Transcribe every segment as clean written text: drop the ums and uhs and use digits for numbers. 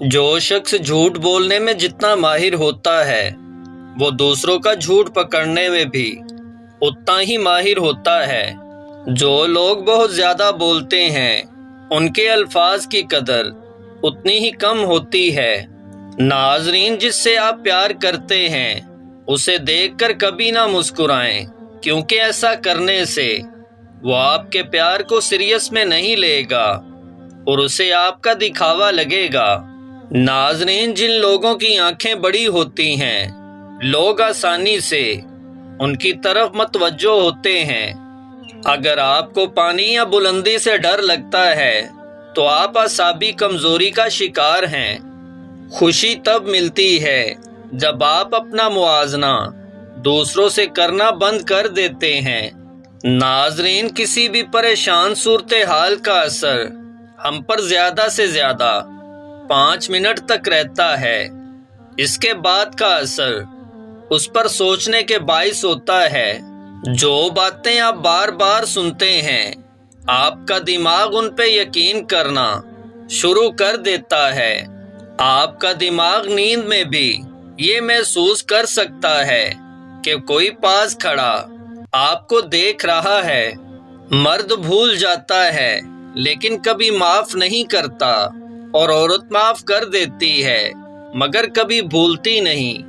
جو شخص جھوٹ بولنے میں جتنا ماہر ہوتا ہے وہ دوسروں کا جھوٹ پکڑنے میں بھی اتنا ہی ماہر ہوتا ہے۔ جو لوگ بہت زیادہ بولتے ہیں ان کے الفاظ کی قدر اتنی ہی کم ہوتی ہے۔ ناظرین، جس سے آپ پیار کرتے ہیں اسے دیکھ کر کبھی نہ مسکرائیں، کیونکہ ایسا کرنے سے وہ آپ کے پیار کو سیریس میں نہیں لے گا اور اسے آپ کا دکھاوا لگے گا۔ ناظرین، جن لوگوں کی آنکھیں بڑی ہوتی ہیں لوگ آسانی سے ان کی طرف متوجہ ہوتے ہیں۔ اگر آپ کو پانی یا بلندی سے ڈر لگتا ہے تو آپ اعصابی کمزوری کا شکار ہیں۔ خوشی تب ملتی ہے جب آپ اپنا موازنہ دوسروں سے کرنا بند کر دیتے ہیں۔ ناظرین، کسی بھی پریشان صورتحال کا اثر ہم پر زیادہ سے زیادہ 5 منٹ تک رہتا ہے۔ اس کے بعد کا اثر اس پر سوچنے کے باعث ہوتا ہے۔ جو باتیں آپ بار بار سنتے ہیں آپ کا دماغ ان پہ یقین کرنا شروع کر دیتا ہے۔ آپ کا دماغ نیند میں بھی یہ محسوس کر سکتا ہے کہ کوئی پاس کھڑا آپ کو دیکھ رہا ہے۔ مرد بھول جاتا ہے لیکن کبھی معاف نہیں کرتا، اور عورت معاف کر دیتی ہے مگر کبھی بھولتی نہیں۔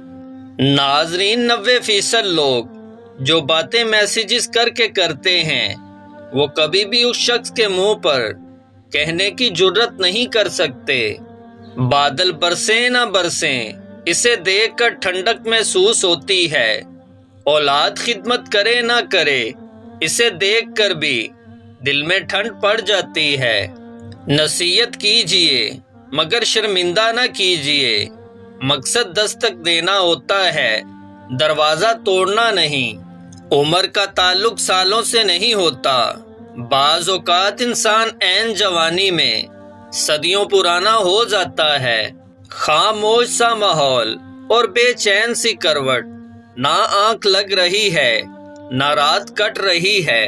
ناظرین، 90% لوگ جو باتیں میسیجز کر کے کرتے ہیں وہ کبھی بھی اس شخص کے منہ پر کہنے کی جرت نہیں کر سکتے۔ بادل برسیں نہ برسیں اسے دیکھ کر ٹھنڈک محسوس ہوتی ہے، اولاد خدمت کرے نہ کرے اسے دیکھ کر بھی دل میں ٹھنڈ پڑ جاتی ہے۔ نصیحت کیجئے مگر شرمندہ نہ کیجئے، مقصد دستک دینا ہوتا ہے، دروازہ توڑنا نہیں۔ عمر کا تعلق سالوں سے نہیں ہوتا، بعض اوقات انسان عین جوانی میں صدیوں پرانا ہو جاتا ہے۔ خاموش سا ماحول اور بے چین سی کروٹ، نہ آنکھ لگ رہی ہے نہ رات کٹ رہی ہے۔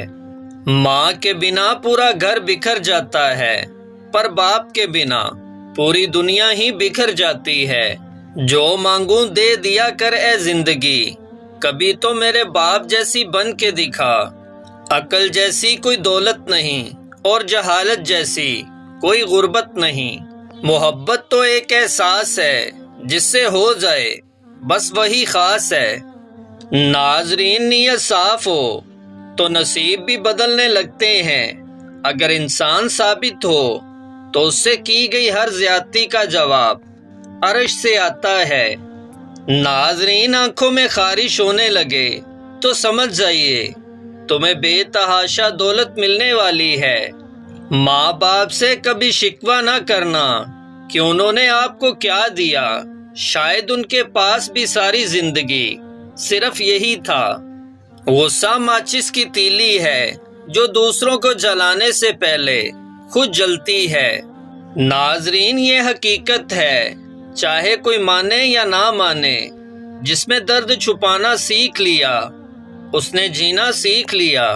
ماں کے بنا پورا گھر بکھر جاتا ہے، پر باپ کے بنا پوری دنیا ہی بکھر جاتی ہے۔ جو مانگوں دے دیا کر اے زندگی، کبھی تو میرے باپ جیسی بن کے دکھا۔ عقل جیسی کوئی دولت نہیں اور جہالت جیسی کوئی غربت نہیں۔ محبت تو ایک احساس ہے جس سے ہو جائے بس وہی خاص ہے۔ ناظرین، نیت صاف ہو تو نصیب بھی بدلنے لگتے ہیں۔ اگر انسان ثابت ہو تو اس سے کی گئی ہر زیادتی کا جواب عرش سے آتا ہے۔ ناظرین، آنکھوں میں خارش ہونے لگے تو سمجھ جائیے تمہیں بے تحاشا دولت ملنے والی ہے۔ ماں باپ سے کبھی شکوہ نہ کرنا کہ انہوں نے آپ کو کیا دیا، شاید ان کے پاس بھی ساری زندگی صرف یہی تھا۔ غصہ ماچس کی تیلی ہے جو دوسروں کو جلانے سے پہلے خود جلتی ہے۔ ناظرین، یہ حقیقت ہے، چاہے کوئی مانے یا نہ مانے، جس میں درد چھپانا سیکھ لیا اس نے جینا سیکھ لیا۔